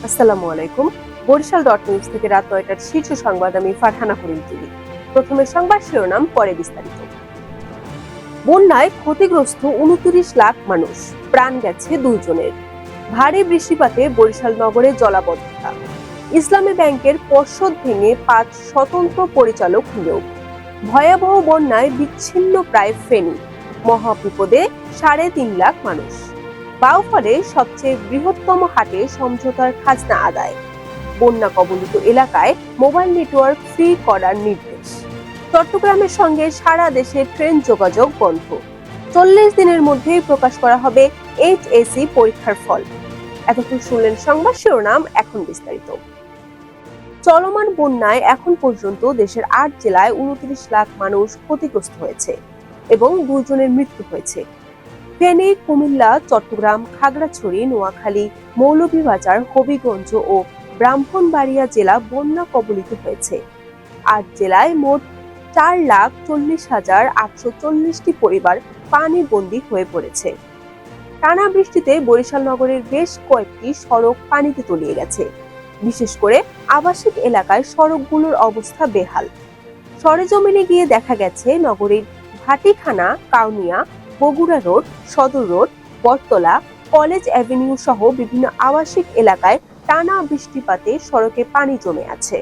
আসসালামু আলাইকুম। Barishal dot news থেকে রাত ৯টার শীর্ষ সংবাদ, আমি ফারহানা করিম টিভি। প্রথমে সংবাদ শিরোনাম, পরে বিস্তারিত। বন্যায় ক্ষতিগ্রস্ত ২৯ লাখ মানুষ, প্রাণ গেছে ২ জনের। ভারী বৃষ্টিপাতে বরিশাল নগরে জলাবদ্ধতা। ইসলামী ব্যাংকের পর্ষদ ভেঙে ৫ স্বতন্ত্র পরিচালক নিয়োগ। ভয়াবহ বন্যায় বিচ্ছিন্ন প্রায় ফেনী, মহাবিপদে ৩.৫ লাখ মানুষ। বাউফলে সবচেয়ে বৃহত্তম হাটে সমঝোতার খাজনা আদায়। বন্যা কবলিত এলাকায় মোবাইল নেটওয়ার্ক ফ্রি করার নির্দেশ। চট্টগ্রামের সঙ্গে সারা দেশে ট্রেন যোগাযোগ বন্ধ। ৪০ দিনের মধ্যেই প্রকাশ করা হবে এইচএসসি পরীক্ষার ফল। এতক্ষণ শুনলেন সংবাদ শিরোনাম, এখন বিস্তারিত। চলমান বন্যায় এখন পর্যন্ত দেশের ৮ জেলায় ২৯ লাখ মানুষ ক্ষতিগ্রস্ত হয়েছে এবং ২ জনের মৃত্যু হয়েছে। ফেনী, কুমিল্লা, চট্টগ্রাম, খাগড়াছড়ি, নোয়াখালী, মৌলভীবাজার, হবিগঞ্জ ও ব্রাহ্মণবাড়িয়া জেলা বন্যা কবলিত হয়েছে। ৮ জেলায় মোট ৪,৪০,৮৪০টি পরিবার পানিবন্দী হয়ে পড়েছে। টানা বৃষ্টিতে বরিশাল নগরের বেশ কয়েকটি সড়ক পানিতে তলিয়ে গেছে। বিশেষ করে আবাসিক এলাকায় সড়কগুলোর অবস্থা বেহাল। সরেজমিনে গিয়ে দেখা গেছে নগরীর ভাটিখানা, কাউনিয়া, বগুড়া রোড, সদর রোড, বটতলা, কলেজ অ্যাভিনিউ সহ বিভিন্ন আবাসিক এলাকায় টানা বৃষ্টিপাতে সড়কে পানি জমে আছে।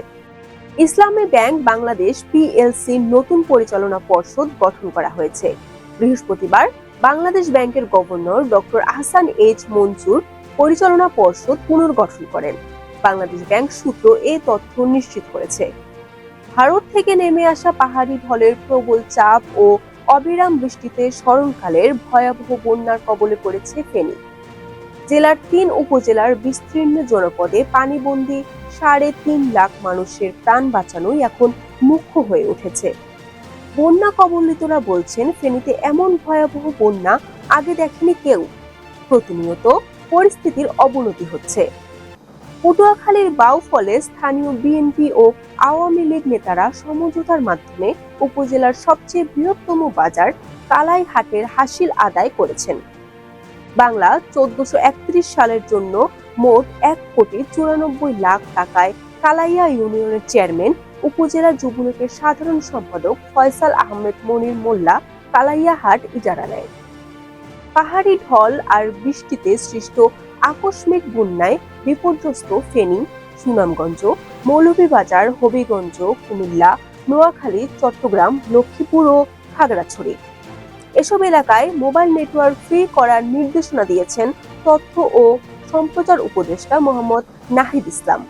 ইসলামী ব্যাংক বাংলাদেশ পিএলসি নতুন পরিচালনা পর্ষদ গঠন করা হয়েছে। বৃহস্পতিবার বাংলাদেশ ব্যাংকের গভর্নর ডক্টর আহসান এইচ মনজুর পরিচালনা পর্ষদ পুনর্গঠন করেন। বাংলাদেশ ব্যাংক সূত্র এ তথ্য নিশ্চিত করেছে। ভারত থেকে নেমে আসা পাহাড়ি ঢলের প্রবল চাপ ও অবিরাম বৃষ্টিতে স্মরণকালের ভয়াবহ বন্যার কবলে পড়েছে ফেনী। জেলার ৩ উপজেলার বিস্তীর্ণ জনপদে পানিবন্দী ৩.৫ লাখ মানুষের প্রাণ বাঁচানোই এখন মুখ্য হয়ে উঠেছে। বন্যা কবলিতরা বলছেন, ফেনীতে এমন ভয়াবহ বন্যা আগে দেখেনি কেউ। প্রতিনিয়ত পরিস্থিতির অবনতি হচ্ছে। পটুয়াখালীর বাউফলে স্থানীয় বিএনপি ও আওয়ামী লীগ নেতারা সমঝোতার মাধ্যমে উপজেলার সবচেয়ে বৃহত্তম বাজার কালাইহাটের হাসিল আদায় করেছেন। বাংলা ১৪৩১ সালের জন্য মোট ১,৯৪,০০,০০০ টাকায় কালাইয়া ইউনিয়নের চেয়ারম্যান, উপজেলা যুবলীগের সাধারণ সম্পাদক ফয়সাল আহমেদ মনির মোল্লা কালাইয়াহাট ইজারা নেয়। পাহাড়ি ঢল আর বৃষ্টিতে সৃষ্ট আকস্মিক বন্যায় বিপর্যস্ত ফেনী, সুনামগঞ্জ, মৌলভীবাজার, হবিগঞ্জ, কুমিল্লা, নোয়াখালী, চট্টগ্রাম, লক্ষ্মীপুর ও খাগড়াছড়ি। এসব এলাকায় মোবাইল নেটওয়ার্ক ফ্রি করার নির্দেশনা দিয়েছেন তথ্য ও সম্প্রচার উপদেষ্টা মোহাম্মদ নাহিদ ইসলাম।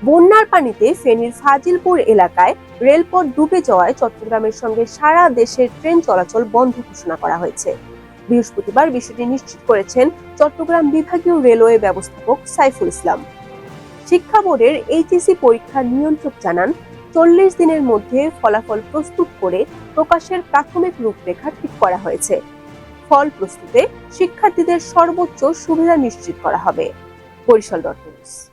বন্যার পানিতে ফেনীর ফাজিলপুর এলাকায় রেলপথ ডুবে যাওয়ায় চট্টগ্রামের সঙ্গে সারা দেশের ট্রেন চলাচল বন্ধ ঘোষণা করা হয়েছে। বৃহস্পতিবার বিষয়টি নিশ্চিত করেছেন চট্টগ্রাম বিভাগীয় রেলওয়ে ব্যবস্থাপক সাইফুল ইসলাম। শিক্ষা বোর্ডের এইচএসসি পরীক্ষার নিয়ন্ত্রক জানান, ৪০ দিনের মধ্যে ফলাফল প্রস্তুত করে প্রকাশের প্রাথমিক রূপরেখা ঠিক করা হয়েছে। ফল প্রস্তুতে শিক্ষার্থীদের সর্বোচ্চ সুবিধা নিশ্চিত করা হবে। Barishal dot news.